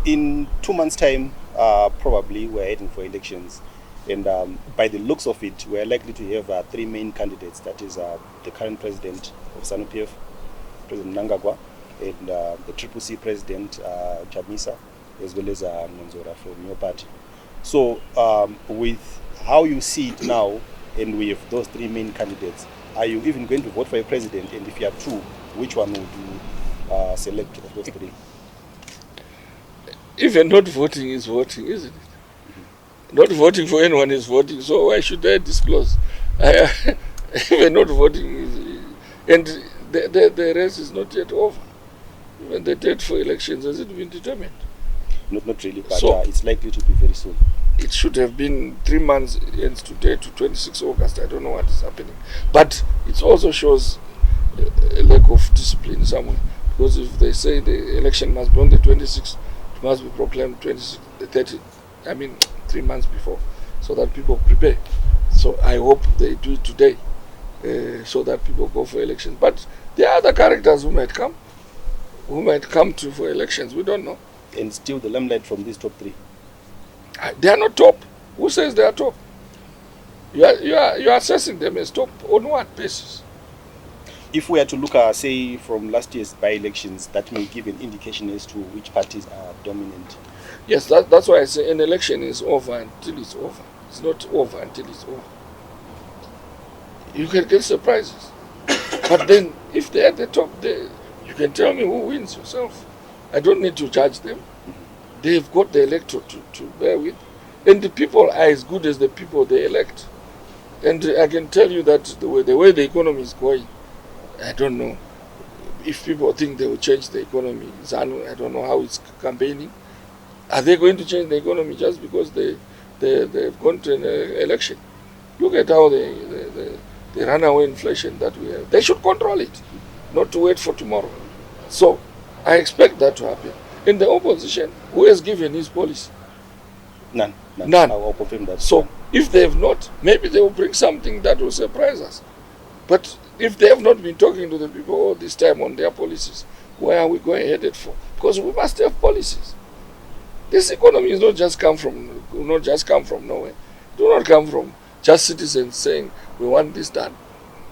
In 2 months' time, probably we're heading for elections. And by the looks of it, we're likely to have 3 main candidates. That is the current president of SANU-PF, President Nangagwa, and the Triple C president, Chamisa, as well as Mudzuri from your party. So with how you see it now, and we have those 3 main candidates, are you even going to vote for a president? And if you have 2, which one would you select of those 3? Even not voting is voting, isn't it? Not voting for anyone is voting, so why should I disclose? Even not voting is, and the race is not yet over. Even the date for elections has it been determined? Not really, but so, it's likely to be very soon. It should have been 3 months ends today to 26 August. I don't know what is happening. But it also shows a lack of discipline somewhere. Because if they say the election must be on the 26th, it must be proclaimed 30, 3 months before, so that people prepare. So I hope they do it today, so that people go for elections. But there are other characters who might come for elections. We don't know. And still the limelight from these top 3. They are not top. Who says they are top? You are assessing them as top on what basis? If we are to look at, say, from last year's by-elections, that may give an indication as to which parties are dominant. Yes, that's why I say an election is over until it's over. It's not over until it's over. You can get surprises. But then, if they're at the top, you can tell me who wins yourself. I don't need to judge them. They've got the electorate to bear with. And the people are as good as the people they elect. And I can tell you that the way the economy is going, I don't know if people think they will change the economy. I don't know how it's campaigning. Are they going to change the economy just because they've gone to an election? Look at how the runaway inflation that we have. They should control it, not to wait for tomorrow. So I expect that to happen. In the opposition, who has given his policy? None. I'll confirm that. So if they have not, maybe they will bring something that will surprise us. But if they have not been talking to the people all this time on their policies, where are we headed for? Because we must have policies. This economy is not just come from nowhere. It do not come from just citizens saying we want this done.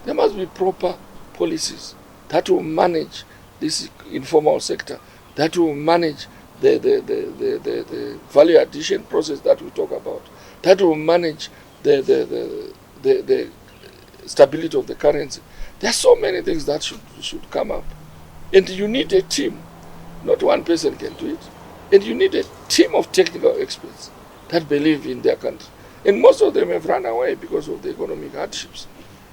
There must be proper policies that will manage this informal sector, that will manage the value addition process that we talk about, that will manage the stability of the currency. There are so many things that should come up. And you need a team. Not one person can do it. And you need a team of technical experts that believe in their country. And most of them have run away because of the economic hardships.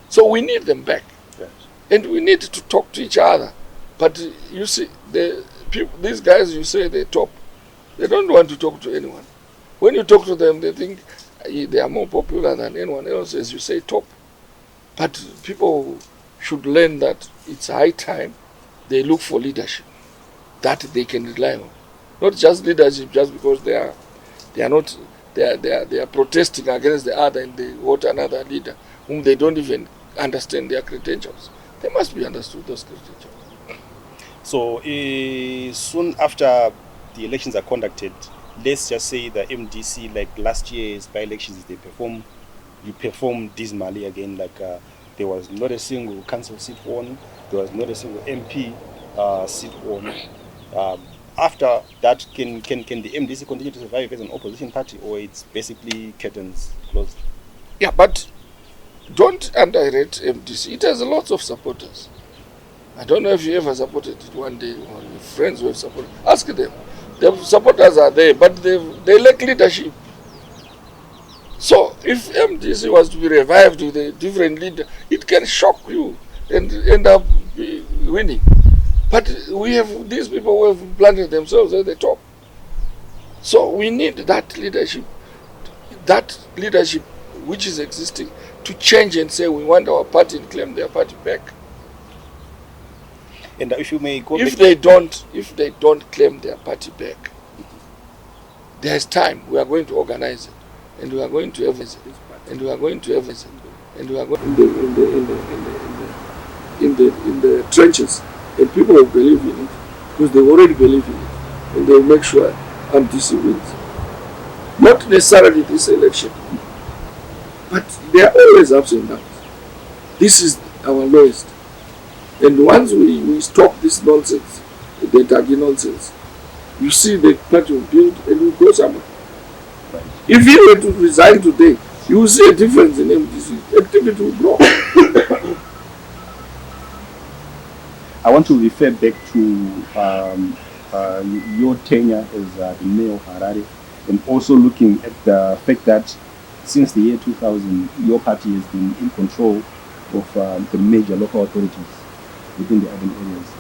So we need them back. Yes. And we need to talk to each other. But you see, these guys you say they're top, they don't want to talk to anyone. When you talk to them, they think they are more popular than anyone else, as you say, top. But people should learn that it's high time they look for leadership that they can rely on. Not just leadership just because they are protesting against the other and they vote another leader whom they don't even understand their credentials. They must be understood, those credentials. So soon after the elections are conducted, let's just say the MDC, like last year's by-elections, you perform dismally again. Like there was not a single council seat won, there was not a single MP seat won. After that, can the MDC continue to survive as an opposition party, or it's basically curtains closed? Yeah, but don't underrate MDC. It has lots of supporters. I don't know if you ever supported it one day, or your friends who have supported. Ask them. The supporters are there, but they lack leadership. So if MDC was to be revived with a different leader, it can shock you and end up winning. But we have these people who have planted themselves at the top. So we need that leadership which is existing, to change and say we want our party and claim their party back. And if you may go if they don't claim their party back, there is time. We are going to organize it, and we are going to have it, and we are going to have it, and we are going in the trenches, and people will believe in it because they already believe in it. and they'll make sure MDC wins. Not necessarily this election, but there are always ups and downs. This is our lowest. And once we stop this nonsense, the Dougie nonsense, you see the party will build and will go somewhere. Right. If he were to resign today, you will see a difference in MDC. Activity will grow. I want to refer back to your tenure as the mayor of Harare, and also looking at the fact that since the year 2000, your party has been in control of the major local authorities within the urban areas.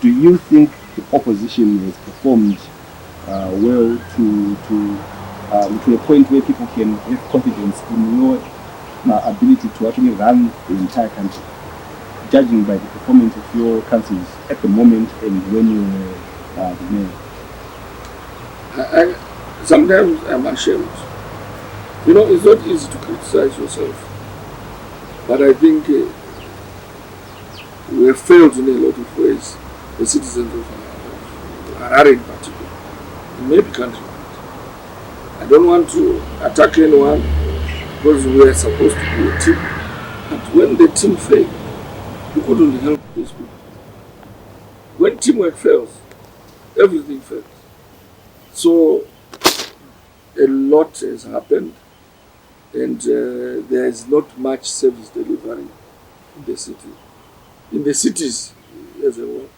Do you think the opposition has performed well to a point where people can have confidence in your ability to actually run the entire country, judging by the performance of your councils at the moment and when you were the mayor? Sometimes I'm ashamed. You know, it's not easy to criticize yourself, but I think we have failed in a lot of ways, the citizens of Harare in particular, and maybe countrywide. I don't want to attack anyone because we are supposed to be a team, but when the team failed, you couldn't help these people. When teamwork fails, everything fails. So a lot has happened, and there is not much service delivery in the city, in the cities as a whole.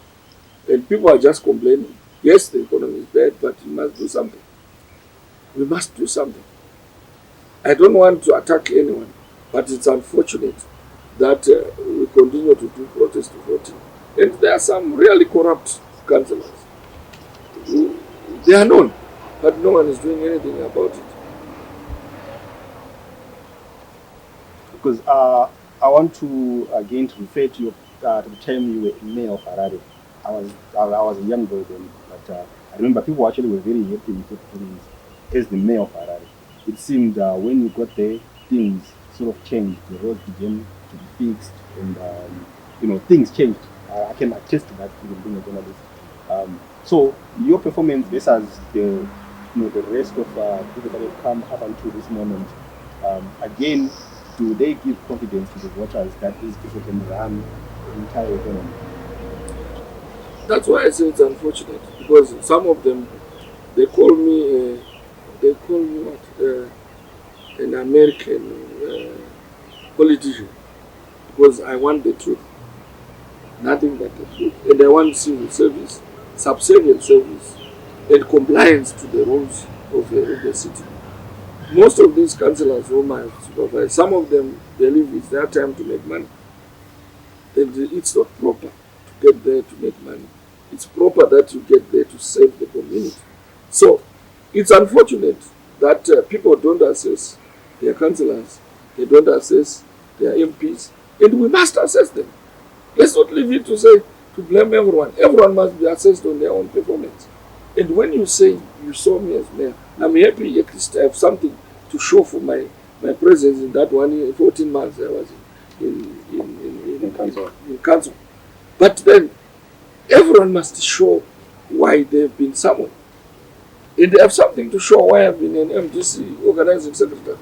And people are just complaining. Yes, the economy is bad, but you must do something. We must do something. I don't want to attack anyone, but it's unfortunate that we continue to do protest voting. And there are some really corrupt councillors. They are known, but no one is doing anything about it. Because I want to again to refer to your to the time you were mayor of Harare. I was a young boy then, but I remember people actually were very happy with your performance as the mayor of Harare. It seemed when you got there, things sort of changed. The roads began to be fixed, and things changed. I can attest to that, even being a journalist. So your performance versus the rest of people that have come up until this moment, again, do they give confidence to the voters that these people can run the entire economy? That's why I say it's unfortunate, because some of them, they call me an American politician, because I want the truth, nothing but the truth, and I want civil service, subservient service, and compliance to the rules of the city. Most of these councillors whom I have supervised, some of them believe it's their time to make money, and it's not proper to get there to make money. It's proper that you get there to save the community. So it's unfortunate that people don't assess their councillors, they don't assess their MPs, and we must assess them. Let's not leave it to blame everyone. Everyone must be assessed on their own performance. And when you say you saw me as mayor, I'm happy at least I have something to show for my presence in that 1 year, 14 months I was in council. But then everyone must show why they've been somewhere. And they have something to show why I've been an MDC Organizing Secretary.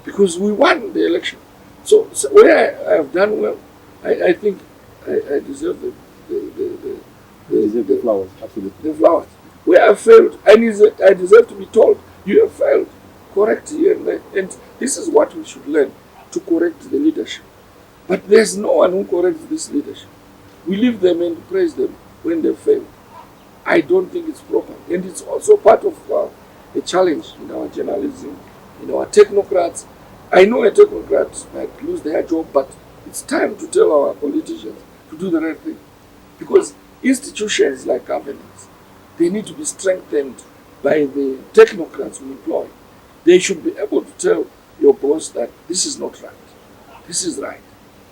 Because we won the election. So where I have done well, I think I deserve the flowers, absolutely. The flowers. Where I failed, I deserve to be told, you have failed. Correct here and there. And this is what we should learn, to correct the leadership. But there's no one who corrects this leadership. We leave them and praise them when they fail. I don't think it's proper. And it's also part of a challenge in our journalism, in our technocrats. I know a technocrat might lose their job, but it's time to tell our politicians to do the right thing. Because institutions like governance, they need to be strengthened by the technocrats we employ. They should be able to tell your boss that this is not right. This is right.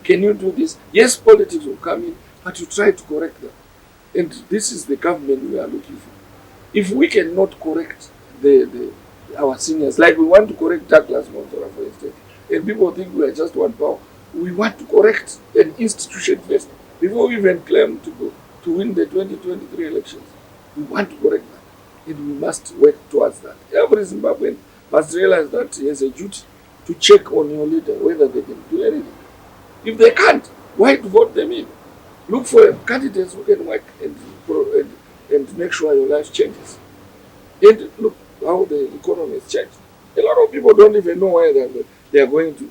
Can you do this? Yes, politics will come in, but you try to correct them. And this is the government we are looking for. If we cannot correct our seniors, like we want to correct Douglas Montora, for instance, and people think we are just one power, we want to correct an institution first before we even claim to win the 2023 elections. We want to correct that. And we must work towards that. Every Zimbabwean must realize that he has a duty to check on your leader whether they can do anything. If they can't, why vote them in? Look for candidates who can work and make sure your life changes. And look how the economy has changed. A lot of people don't even know why they are going to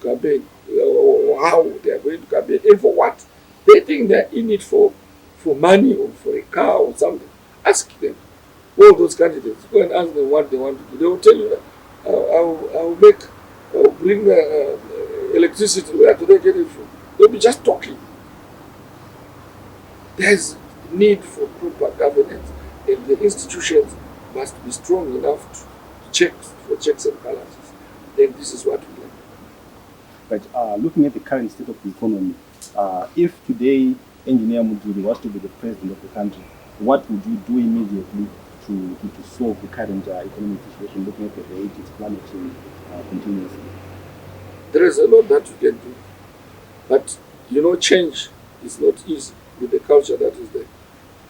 campaign, or how they are going to campaign, and for what. They think they are in it for money or for a car or something. Ask them, all those candidates, go and ask them what they want to do. They will tell you that I'll bring electricity. Where do they get it from? They'll be just talking. There's need for proper governance, and the institutions must be strong enough to checks and balances. Then this is what we learn. But looking at the current state of the economy, if today Engineer Mudzuri was to be the president of the country, what would you do immediately to solve the current economic situation, looking at the rate it's plummeting continuously? There is a lot that you can do. But, change is not easy with the culture that is there.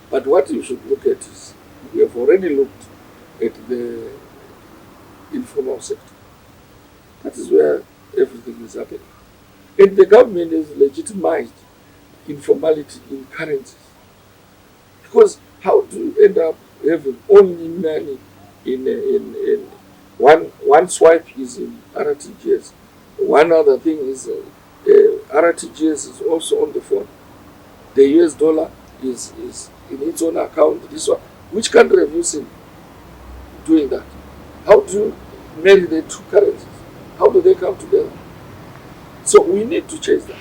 But what you should look at is, we have already looked at the informal sector. That is where everything is happening. And the government has legitimized informality in currencies. Because how do you end up having only money in one swipe is in RTGS. One other thing is RTGS is also on the phone. The US dollar is in its own account. This one. Which country have you seen doing that? How do you marry the two currencies? How do they come together? So we need to change that.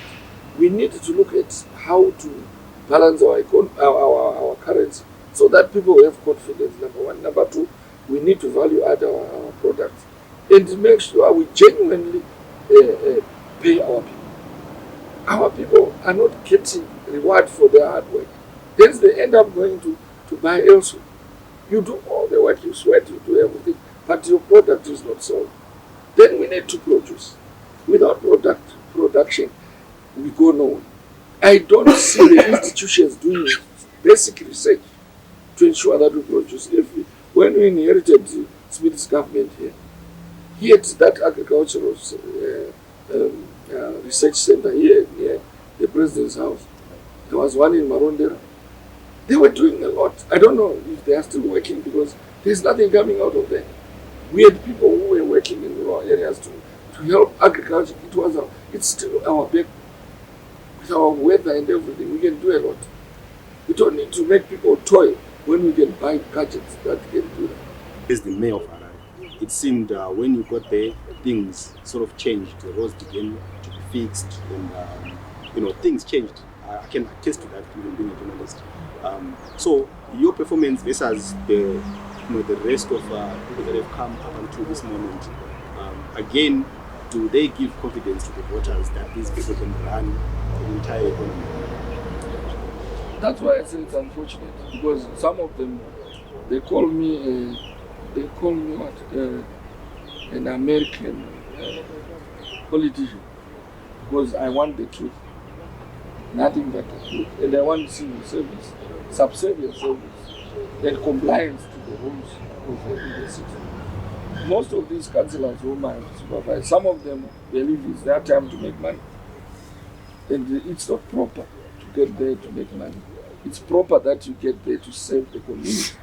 We need to look at how to balance our currency so that people have confidence, number one. Number two, we need to value add our products and make sure we genuinely pay our people. Our people are not getting reward for their hard work. Then they end up going to buy elsewhere. You do all the work, you sweat, you do everything, but your product is not sold. Then we need to produce. Without production, we go nowhere. I don't see the institutions doing basic research to ensure that we produce. When we inherited Smith's government here, he had that agricultural research center here near the president's house. There was one in Marondera. They were doing a lot. I don't know if they are still working because there's nothing coming out of there. We had people who were working in rural areas to help agriculture. It's still our back. With our weather and everything, we can do a lot. We don't need to make people toil when we can buy gadgets that can do that. As the mayor of Harare, it seemed when you got there, things sort of changed. The roads began to be fixed, and things changed. I can attest to that, even being a journalist. So your performance versus the rest of people that have come up until this moment, again, do they give confidence to the voters that these people can run the entire economy? That's why I say it's unfortunate, because some of them, they call me an American politician, because I want the truth, nothing but the truth, and I want civil service, subservient service, and compliance to the rules of the city. Most of these councillors whom I supervise, some of them believe it's their time to make money. And it's not proper to get there to make money. It's proper that you get there to serve the community.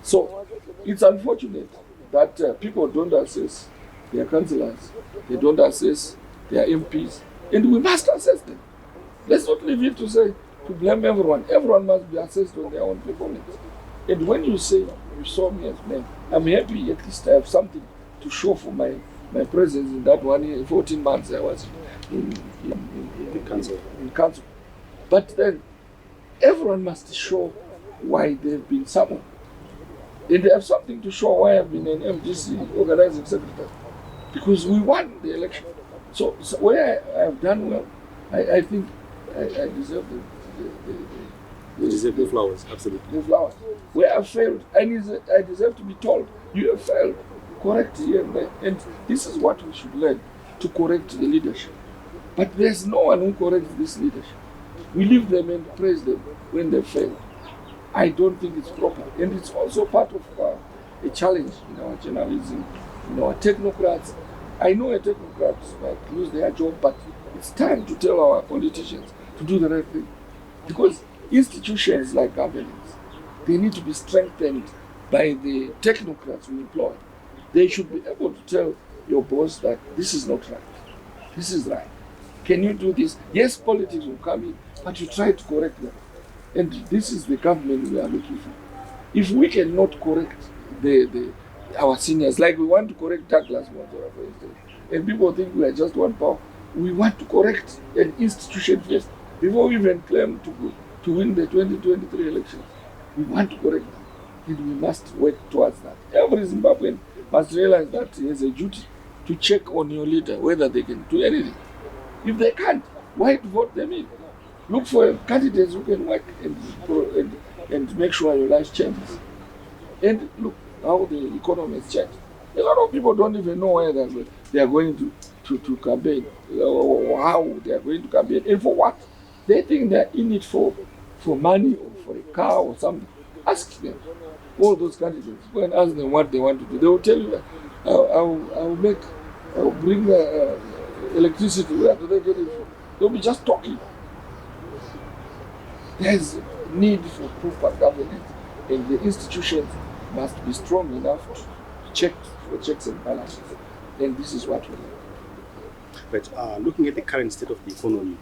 So it's unfortunate that people don't assess their councillors, they don't assess their MPs, and we must assess them. Let's not leave it to blame everyone. Everyone must be assessed on their own performance. And when you say you saw me as mayor, I'm happy at least I have something to show for my presence in that 1 year, 14 months I was in council. But then everyone must show why they've been summoned. And they have something to show why I've been an MDC Organizing Secretary. Because we won the election. So where I have done well, I think I deserve the flowers, absolutely. The flowers. Where I failed, I deserve to be told, you have failed. Correct here and there. And this is what we should learn, to correct the leadership. But there's no one who corrects this leadership. We leave them and praise them when they fail. I don't think it's proper. And it's also part of a challenge in our journalism, in our technocrats. I know a technocrat might lose their job, but it's time to tell our politicians to do the right thing. Because institutions like governments, they need to be strengthened by the technocrats we employ. They should be able to tell your boss that this is not right. This is right. Can you do this? Yes, politics will come in, but you try to correct them. And this is the government we are looking for. If we cannot correct our seniors, like we want to correct Douglas Mudzuri, for instance, and people think we are just one power, we want to correct an institution first before we even claim to win the 2023 elections. We want to correct them, and we must work towards that. Every Zimbabwean must realize that he has a duty to check on your leader whether they can do anything. If they can't, why vote them in? Look for candidates who can work and make sure your life changes. And look how the economy has changed. A lot of people don't even know where they are going to campaign, or how they are going to campaign, and for what. They think they are in it for money or for a car or something. Ask them, all those candidates, go and ask them what they want to do. They will tell you, I'll bring electricity. Where do they get it from? They'll be just talking. There's need for proper governance, and the institutions must be strong enough to check for checks and balances. And this is what we need. But looking at the current state of the economy,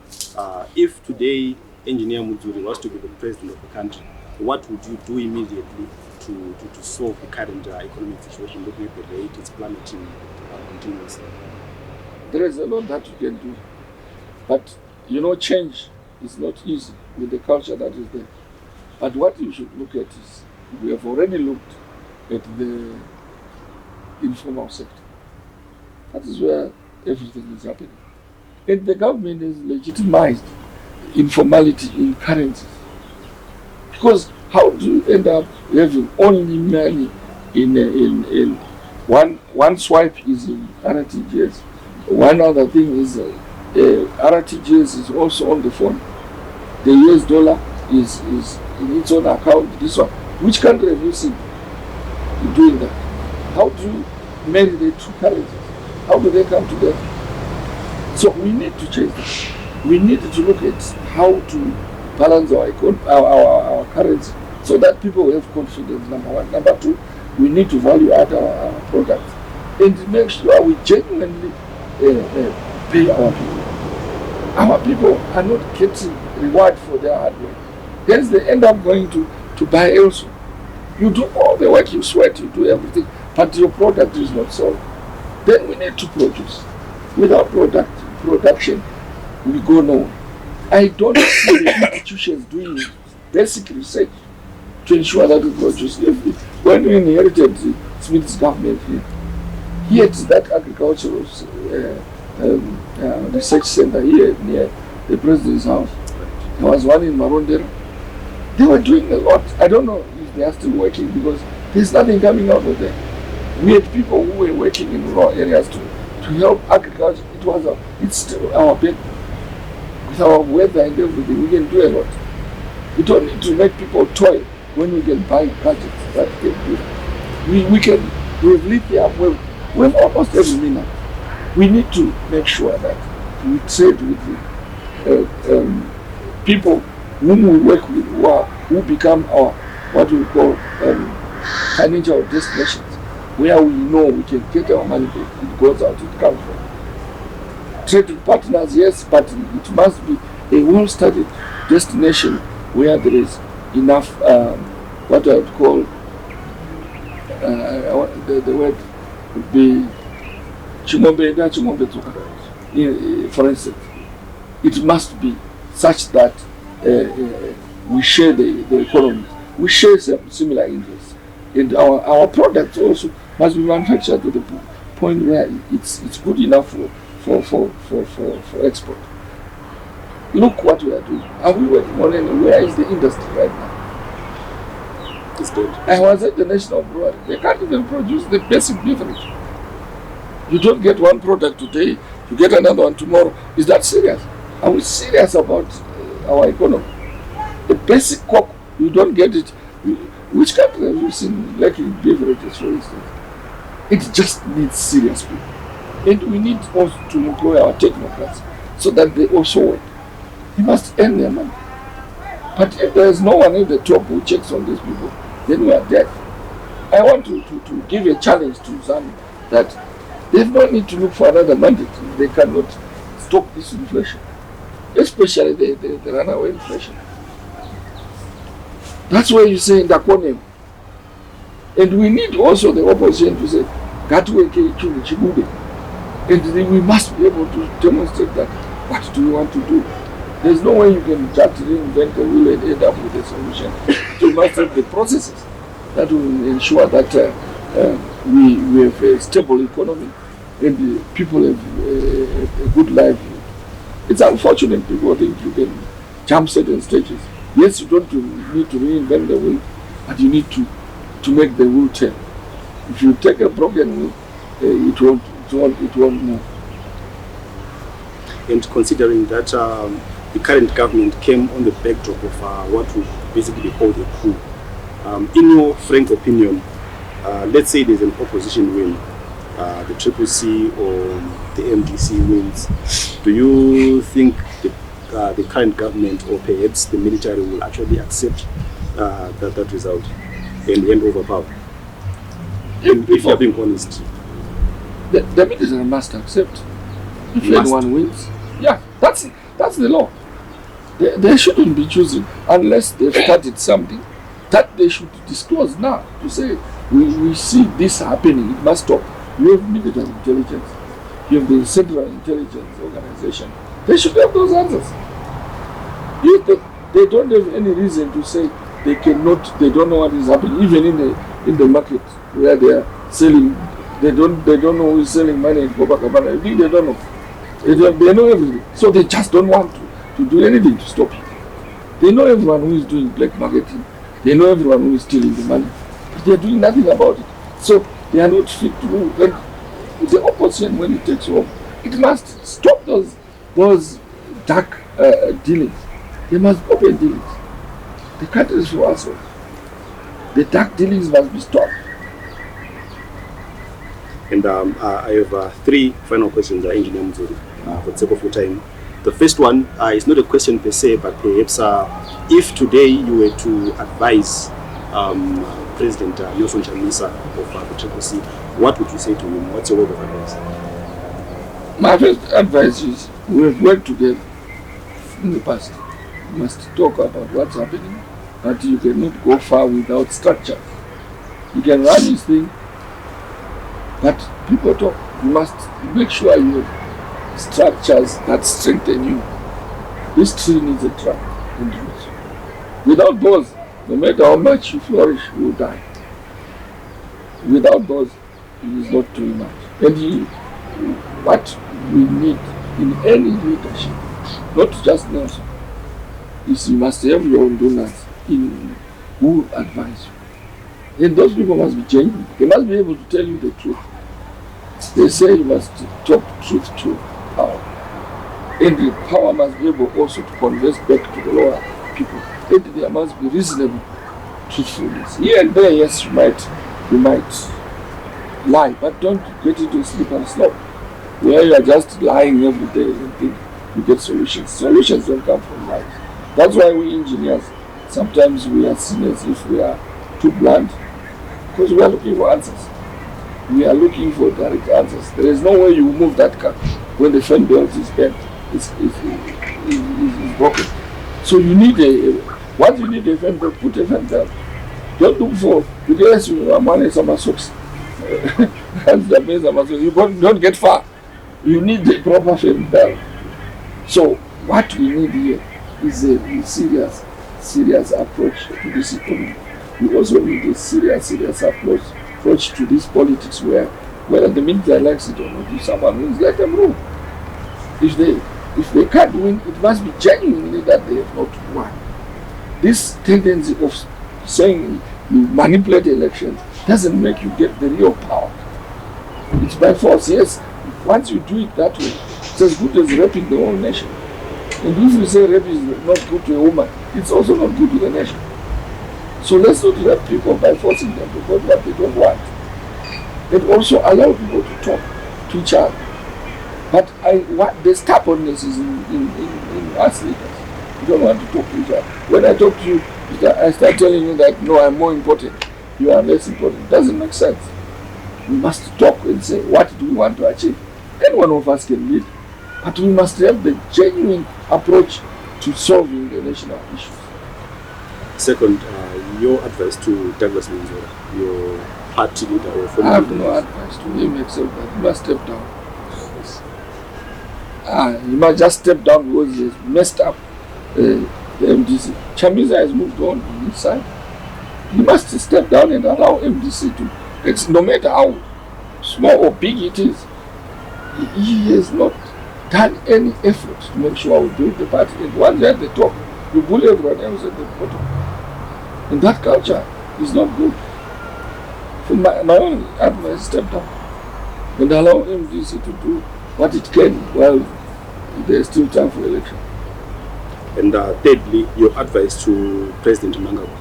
if today Engineer Mudzuri was to be the president of the country, what would you do immediately to solve the current economic situation, looking at the rate it's plummeting continuously? There is a lot that you can do. But, change is not easy with the culture that is there. But what you should look at is, we have already looked at the informal sector. That is where everything is happening. And the government has legitimized informality in currencies. Because how do you end up having only money in one swipe is in RTGS, one other thing is RTGS is also on the phone. The US dollar is in its own account. This one, which country have you seen doing that? How do you marry the two currencies? How do they come together? So we need to change that. We need to look at how to balance our currency so that people have confidence, number one. Number two, we need to value add our products and make sure we genuinely pay our people. Our people are not getting reward for their hard work. Hence they end up going to buy elsewhere. You do all the work, you sweat, you do everything, but your product is not sold. Then we need to produce. Without production, we go nowhere. I don't see the institutions doing basic research to ensure that we produce. When we inherited Smith's government here, he had that agricultural research center here near the president's house. There was one in Marondera. They were doing a lot. I don't know if they are still working because there's nothing coming out of there. We had people who were working in rural areas to help agriculture. It's still our bed. With our weather and everything, we can do a lot. We don't need to make people toil when we can buy gadgets that can do. We have lithium, we have almost every mineral. We need to make sure that we trade with the people whom we work with, who become our, what we call financial destinations, where we know we can get our money back. It goes out, it comes from. Trade with partners, yes, but it must be a well-studied destination where there is enough, what I would call, the word would be Chombo, for instance. It must be such that we share the economy. We share some similar interests. And our products also must be manufactured to the point where it's good enough for export. Look what we are doing. Are we working on any? Where is the industry right now? It's good. I was at the National Brewery. They can't even produce the basic beverage. You don't get one product today, you get another one tomorrow. Is that serious? Are we serious about our economy? The basic Coke You don't get it. Which country have you seen lacking beverages, for instance? It just needs serious people. And we need also to employ our technocrats so that they also work. They must earn their money. But if there is no one at the top who checks on these people, then we are dead. I want to give a challenge to Zambia that they have no need to look for another mandate. They cannot stop this inflation, especially the runaway inflation. That's why you say in the corner. And we need also the opposition to say, and then we must be able to demonstrate that what do you want to do? There's no way you can just reinvent the wheel and end up with a solution. You must have the processes that will ensure that we have a stable economy and the people have a good livelihood. It's unfortunate people think you can jump certain stages. Yes, you don't need to reinvent the wheel, but you need to make the wheel turn. If you take a broken wheel, it won't move. And considering that the current government came on the backdrop of what we basically call a coup, in your frank opinion, let's say there's an opposition win, the CCC or the MDC wins, do you think the current government or perhaps the military will actually accept that result and hand over power? If you're being honest. The military must accept. If anyone wins, yeah, that's the law. They shouldn't be choosing unless they've started something that they should disclose now to say we see this happening, it must stop. You have military intelligence, you have the Central Intelligence Organization. They should have those answers. If they don't have any reason to say they don't know what is happening, even in the market where they are selling. They don't know who is selling money in Copacabana. I think they don't know. They know everything. So they just don't want to do anything to stop it. They know everyone who is doing black marketing. They know everyone who is stealing the money. But they are doing nothing about it. So they are not fit to rule. And the opposition, when it takes over, it must stop those dark dealings. They must open dealings. The country is for us. The dark dealings must be stopped. And I have three final questions, Engineer Mudzuri, for the sake of your time. The first one is not a question per se, but perhaps if today you were to advise President Nelson Chamisa of the CCC, what would you say to him? What's your word of advice? My first advice is we have worked together in the past. We must talk about what's happening, but you cannot go far without structure. You can run this thing, but people talk. You must make sure you have structures that strengthen you. This tree needs a trunk and roots. Without those, no matter how much you flourish, you will die. Without those, it is not doing much. And what we need in any leadership, not just Nelson, is you must have your own donors in who advise you. And those people must be genuine. They must be able to tell you the truth. They say you must talk truth to power. And the power must be able also to converse back to the lower people. And there must be reasonable truthfulness. Here and there, yes, you might lie, but don't get into a slip and slope where you are just lying every day and think you get solutions. Solutions don't come from lies. That's why we engineers, sometimes we are seen as if we are too blunt, because we are looking for answers. We are looking for direct answers. There is no way you move that car when the fan belt is bent, it's broken. So you need once you need a fan belt, put a fan belt. Don't look for, because you are money some socks. You don't get far. You need the proper fan belt. So what we need here is a serious approach to this economy. We also need a serious approach to this politics where whether the military likes it or not, if someone wins, let them rule. If they can't win, it must be genuinely that they have not won. This tendency of saying you manipulate elections doesn't make you get the real power. It's by force, yes. Once you do it that way, it's as good as raping the whole nation. And if you say rape is not good to a woman, it's also not good to the nation. So let's not help people by forcing them to vote what they don't want. And also allow people to talk to each other. But what the stubbornness is in us leaders. You don't want to talk to each other. When I talk to you, I start telling you that no, I'm more important, you are less important. It doesn't make sense. We must talk and say, what do we want to achieve? Any one of us can lead, but we must have the genuine approach to solving the national issues. Second, your advice to Douglas Mudzuri, your party leader or former I have leader? no advice to him except that he must step down. He must just step down because he has messed up the MDC. Chamisa has moved on his side. He must step down and allow MDC to, no matter how small or big it is, he has not done any effort to make sure we build the party. And once you're at the top, you bully everyone else at the bottom. And that culture is not good. For my own advice, step down and allow MDC to do what it can while there's still time for election. And thirdly, your advice to President Mnangagwa.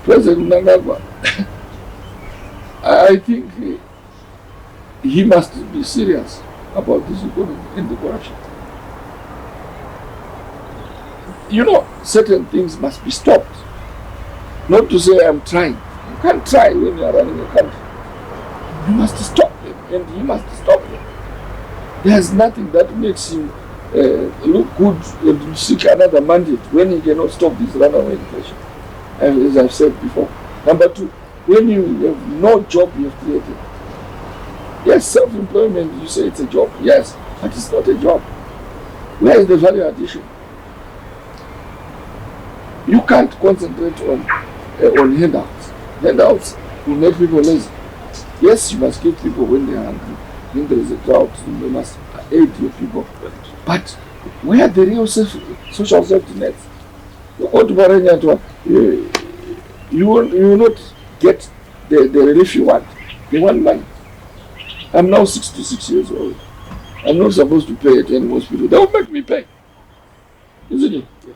President Mnangagwa, I think he must be serious about this economy and the corruption. You know, certain things must be stopped. Not to say I'm trying. You can't try when you are running a country. You must stop them, and he must stop them. There's nothing that makes him look good and seek another mandate when he cannot stop this runaway inflation, as I've said before. Number two, when you have no job you have created. Yes, self-employment, you say it's a job. Yes, but it's not a job. Where is the value addition? You can't concentrate on handouts. Handouts will make people lazy. Yes, you must give people when they are hungry. When there is a drought, you must aid your people. But where are the real social safety nets? You go to Baranya, you will not get the relief you want. They want money. I'm now 66 years old. I'm not supposed to pay at any hospital. They will make me pay. Isn't it? Yeah.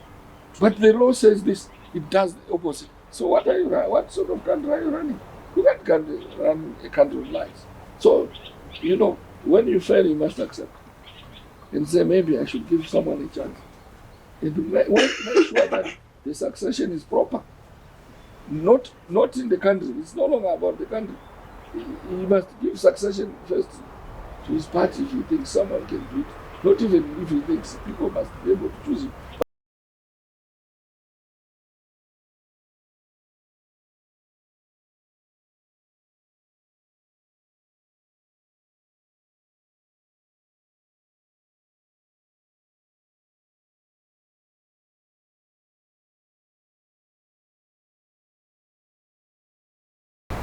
But the law says this. It does the opposite. So what sort of country are you running? You can't run a country of lies. So, you know, when you fail, you must accept. And say, maybe I should give someone a chance. And make sure that the succession is proper. Not in the country. It's no longer about the country. He must give succession first to his party if he thinks someone can do it. Not even if he thinks people must be able to choose him.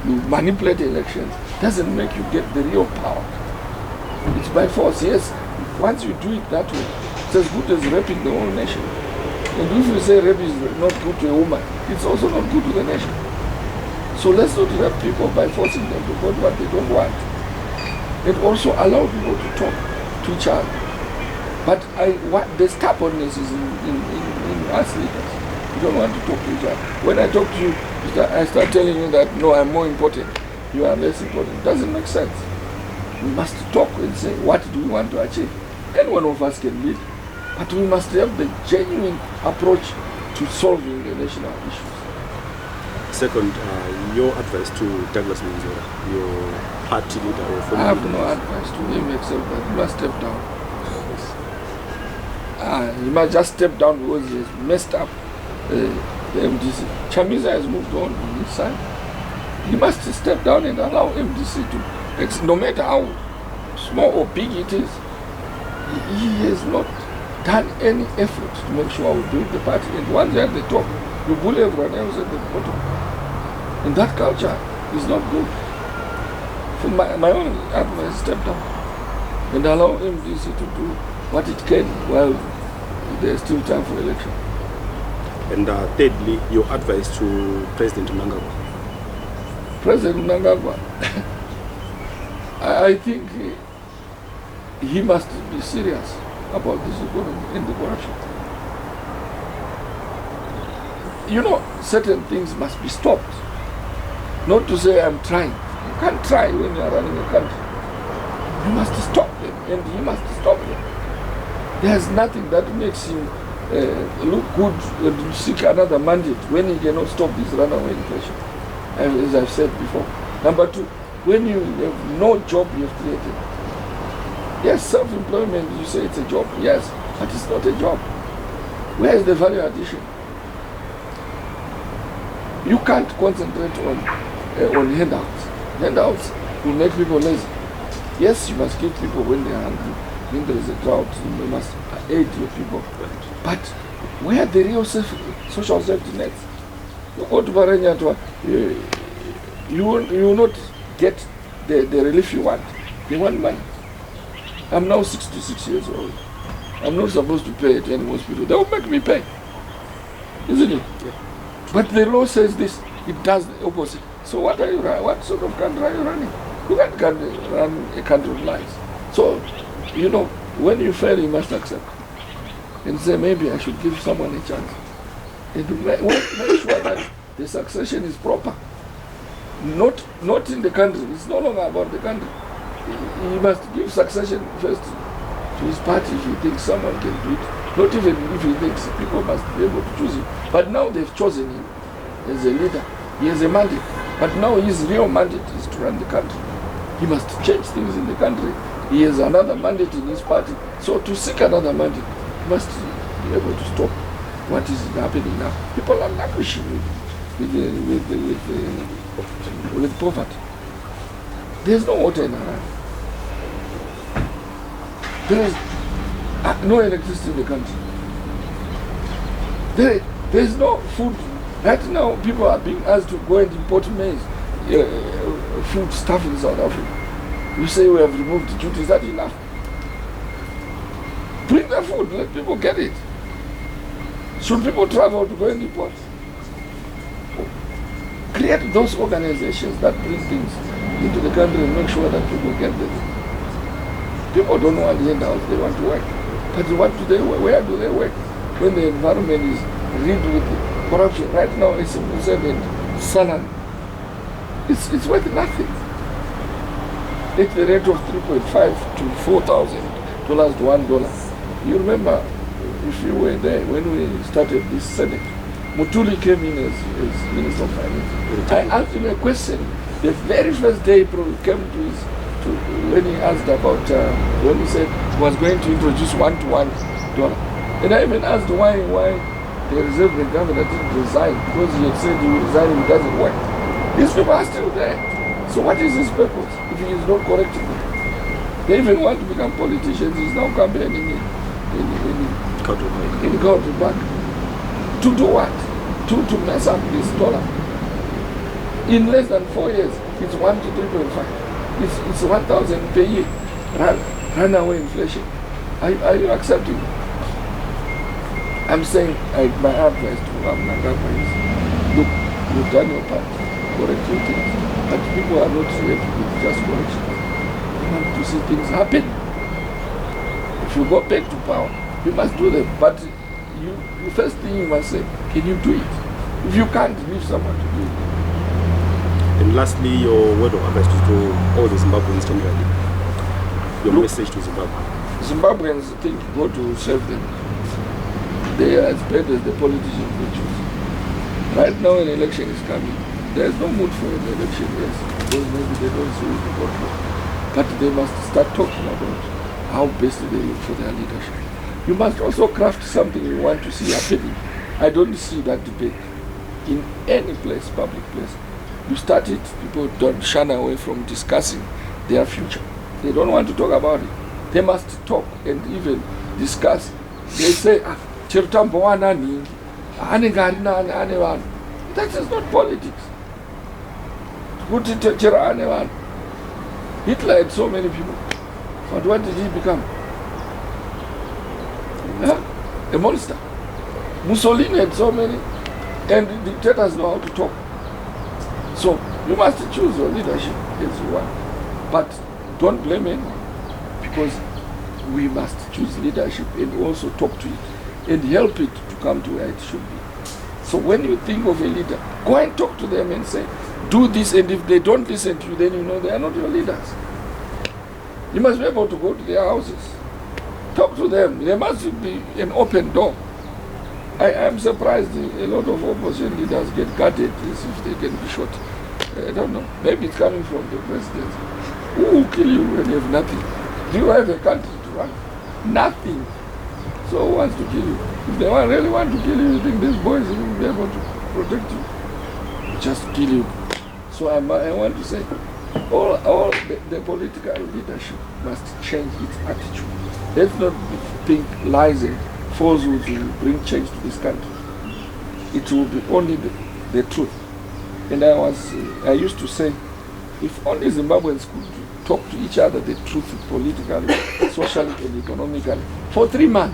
You manipulate elections, doesn't make you get the real power. It's by force, yes. Once you do it that way, it's as good as raping the whole nation. And if you say rape is not good to a woman, it's also not good to the nation. So let's not rape people by forcing them to vote what they don't want. And also allow people to talk to each other. But the stubbornness is in us leaders. You don't want to talk to each other. When I talk to you, I start telling you that no, I'm more important, you are less important. It doesn't make sense. We must talk and say, what do we want to achieve? Any one of us can lead, but we must have the genuine approach to solving the national issues. Second, your advice to Douglas Mudzuri, your party leader or former I have leader? no advice to him except that he must step down. He must just step down because he has messed up the MDC. Chamisa has moved on his side. He must step down and allow MDC to, no matter how small or big it is, he has not done any effort to make sure we build the party. And once you're at the top, you bully everyone else at the bottom. And that culture is not good. For my own advice, step down and allow MDC to do what it can while there's still time for election. And thirdly, your advice to President Mnangagwa. President Mnangagwa, I think he must be serious about this economy and the corruption. certain things must be stopped. Not to say I'm trying. You can't try when you are running a country. You must stop them, and he must stop them. There's nothing that makes him look good and seek another mandate when he cannot stop this runaway inflation, as I've said before. Number two, when you have no job you have created. Yes, self-employment, you say it's a job. Yes, but it's not a job. Where is the value addition? You can't concentrate on handouts. Handouts will make people lazy. Yes, you must give people when they are hungry. When there is a drought, you must aid your people. But where are the real social safety nets? You go to Baranyatwa, you will not get the relief you want. They want money. I'm now 66 years old. I'm not supposed to pay at any hospital. They will make me pay. Isn't it? Yeah. But the law says this, it does the opposite. So what sort of country are you running? You can't run a country of lies. So, when you fail, you must accept. And say, maybe I should give someone a chance. And make sure that the succession is proper. Not in the country. It's no longer about the country. He must give succession first to his party if he thinks someone can do it. Not even if he thinks people must be able to choose him. But now they've chosen him as a leader. He has a mandate. But now his real mandate is to run the country. He must change things in the country. He has another mandate in his party. So to seek another mandate, he must be able to stop what is happening now. People are languishing with poverty. There's no water in Harare. There is no electricity in the country. There is no food. Right now, people are being asked to go and import maize, food stuff in South Africa. You say we have removed the duty. Is that enough? Bring the food. Let people get it. Should people travel to go and import? Create those organizations that bring things into the country and make sure that people get them. People don't want the handouts, they want to work. But where do they work? When the environment is riddled with corruption. Right now, it's a salary. It's worth nothing. At the rate of $3.5 to $4,000 to $1. You remember, if you were there when we started this Senate, Mudzuri came in as Minister of Finance. I asked him a question. The very first day he came when he asked about, when he said he was going to introduce $1 dollar. And I even asked why the Reserve Bank governor didn't resign, because he had said he would resign if it doesn't work. These people are still there. So what is his purpose if he is not correcting them? They even want to become politicians. He's now campaigning in Country Bank. To do what? To mess up this dollar. In less than 4 years, it's 1 to 3.5. It's 1,000 per year. Runaway inflation. Are you accepting? I'm saying my advice to Mnangagwa is, look, you've done your part, correct your things, but people are not ready with just correction. They want to see things happen. If you go back to power, you must do them. But the first thing you must say, can you do it? If you can't, leave someone to do it. And lastly, your word of advice to all the Zimbabweans generally. Your message to Zimbabwe. Zimbabweans think God will save them. They are as bad as the politicians they choose. Right now an election is coming. There is no mood for an election, yes, because maybe they don't see the vote. But they must start talking about how best they look for their leadership. You must also craft something you want to see happening. I don't see that debate in any place, public place. You start it, people don't shun away from discussing their future. They don't want to talk about it. They must talk and even discuss. They say, Chombo wanani, that is not politics. Hitler had so many people. But what did he become? A monster. Mussolini had so many. And the dictators know how to talk. So you must choose your leadership as you want. But don't blame anyone, because we must choose leadership and also talk to it and help it to come to where it should be. So when you think of a leader, go and talk to them and say, do this, and if they don't listen to you, then you know they are not your leaders. You must be able to go to their houses. Talk to them. There must be an open door. I am surprised a lot of opposition leaders get guarded as if they can be shot. I don't know. Maybe it's coming from the president. Who will kill you when you have nothing? Do you have a country to run? Nothing. So who wants to kill you? If they really want to kill you, you think these boys will be able to protect you? Just kill you. So I want to say, all the political leadership must change its attitude. Let's not think lies and falsehoods will bring change to this country. It will be only the truth. And I used to say, if only Zimbabweans could talk to each other the truth politically, socially, and economically for 3 months,